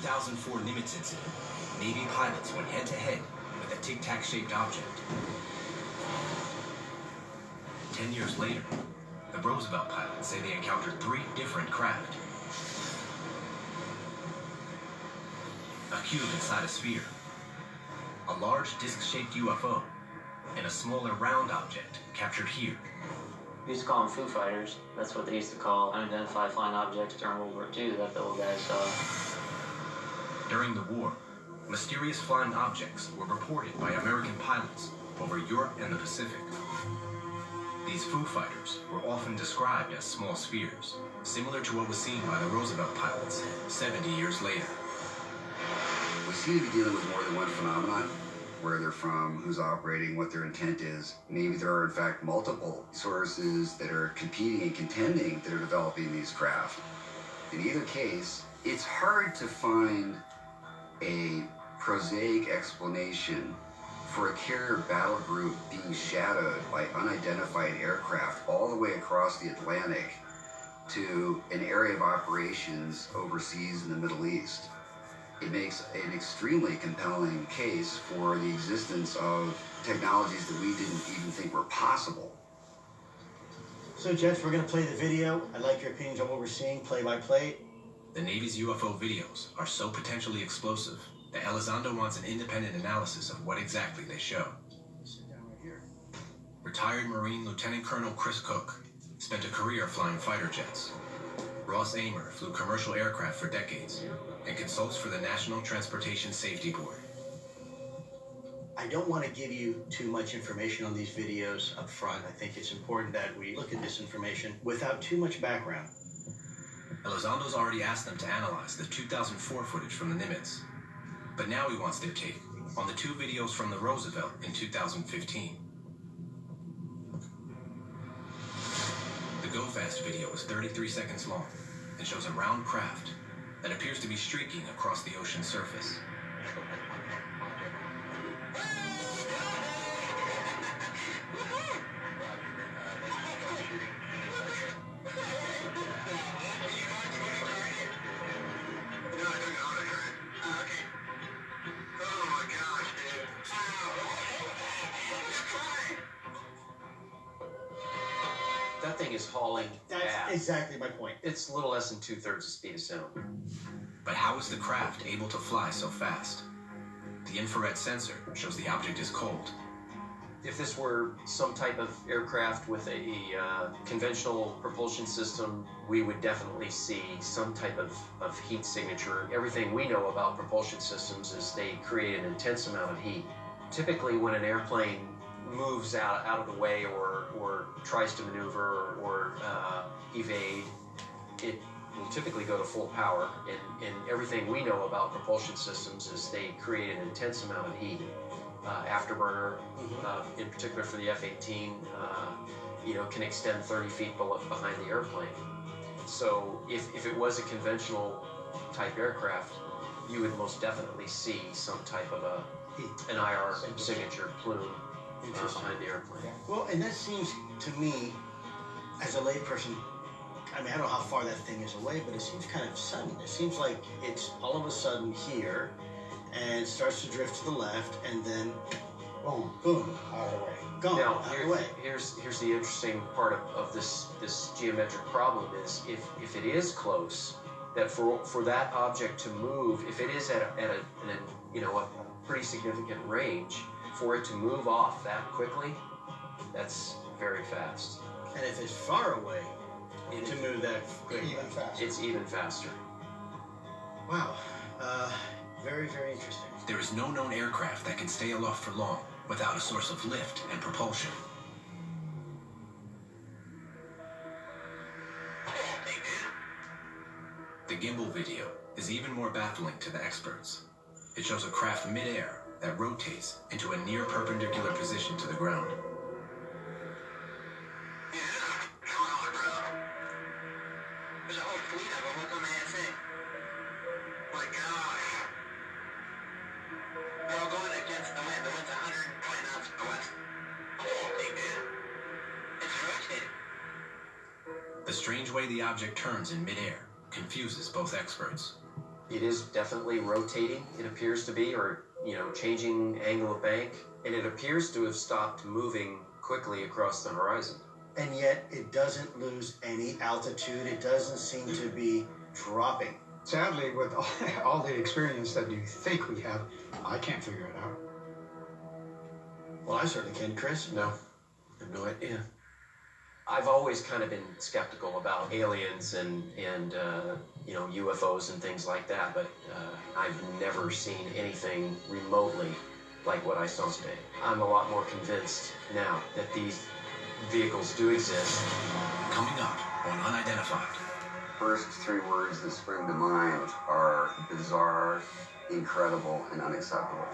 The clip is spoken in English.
2004 Nimitz incident, Navy pilots went head-to-head with a tic-tac-shaped object. 10 years later, the Roosevelt pilots say they encountered 3 different craft. A cube inside a sphere, a large disc-shaped UFO, and a smaller round object captured here. We used to call them Foo Fighters. That's what they used to call unidentified flying objects during World War II that the old guys saw. During the war, mysterious flying objects were reported by American pilots over Europe and the Pacific. These Foo Fighters were often described as small spheres, similar to what was seen by the Roosevelt pilots 70 years later. We seem to be dealing with more than one phenomenon. Where they're from, who's operating, what their intent is. Maybe there are in fact multiple sources that are competing and contending that are developing these craft. In either case, it's hard to find a prosaic explanation for a carrier battle group being shadowed by unidentified aircraft all the way across the Atlantic to an area of operations overseas in the Middle East. It makes an extremely compelling case for the existence of technologies that we didn't even think were possible. So, Jeff, we're going to play the video. I'd like your opinions on what we're seeing, play by play. The Navy's UFO videos are so potentially explosive that Elizondo wants an independent analysis of what exactly they show. Sit down right here. Retired Marine Lieutenant Colonel Chris Cook spent a career flying fighter jets. Ross Amer flew commercial aircraft for decades and consults for the National Transportation Safety Board. I don't want to give you too much information on these videos up front. I think it's important that we look at this information without too much background. Elizondo's already asked them to analyze the 2004 footage from the Nimitz, but now he wants their take on the 2 videos from the Roosevelt in 2015. The Go Fast video is 33 seconds long and shows a round craft that appears to be streaking across the ocean surface. That thing is hauling That's ass. exactly my point. It's a little less than 2/3 the speed of sound. But how is the craft able to fly so fast? The infrared sensor shows the object is cold. If this were some type of aircraft with a conventional propulsion system, we would definitely see some type of heat signature. Everything we know about propulsion systems is they create an intense amount of heat. Typically, when an airplane moves out of the way or tries to maneuver or evade, it will typically go to full power. And everything we know about propulsion systems is they create an intense amount of heat. Afterburner, in particular for the F-18, can extend 30 feet behind the airplane. So if it was a conventional type aircraft, you would most definitely see some type of an IR signature plume behind the airplane. Well, and that seems to me, as a layperson, I mean, I don't know how far that thing is away, but it seems kind of sudden. It seems like it's all of a sudden here and starts to drift to the left, and then boom, boom, out of the way. Gone, Now, out of the way. here's the interesting part of this geometric problem is if it is close, that for that object to move, if it is at a pretty significant range, for it to move off that quickly, that's very fast. And if it's far away, to move that quickly, Even faster. It's even faster. wow. Very, very interesting. There is no known aircraft that can stay aloft for long without a source of lift and propulsion. The gimbal video is even more baffling to the experts. It shows a craft mid-air that rotates into a near perpendicular position to the ground. There's a whole fleet of them. Look on the thing. My gosh. They're all going against the wind. The wind's 120 knots to the west. Holy man. It's rotating. The strange way the object turns in mid-air confuses both experts. It is definitely rotating, it appears to be, or, changing angle of bank. And it appears to have stopped moving quickly across the horizon. And yet it doesn't lose any altitude. It doesn't seem to be dropping. Sadly, with all the experience that you think we have, I can't figure it out. Well, I certainly can, Chris. No, I have no idea. I've always kind of been skeptical about aliens and UFOs and things like that, but I've never seen anything remotely like what I saw today. I'm a lot more convinced now that these vehicles do exist. Coming up on Unidentified. First three words that spring to mind are bizarre, incredible, and unacceptable.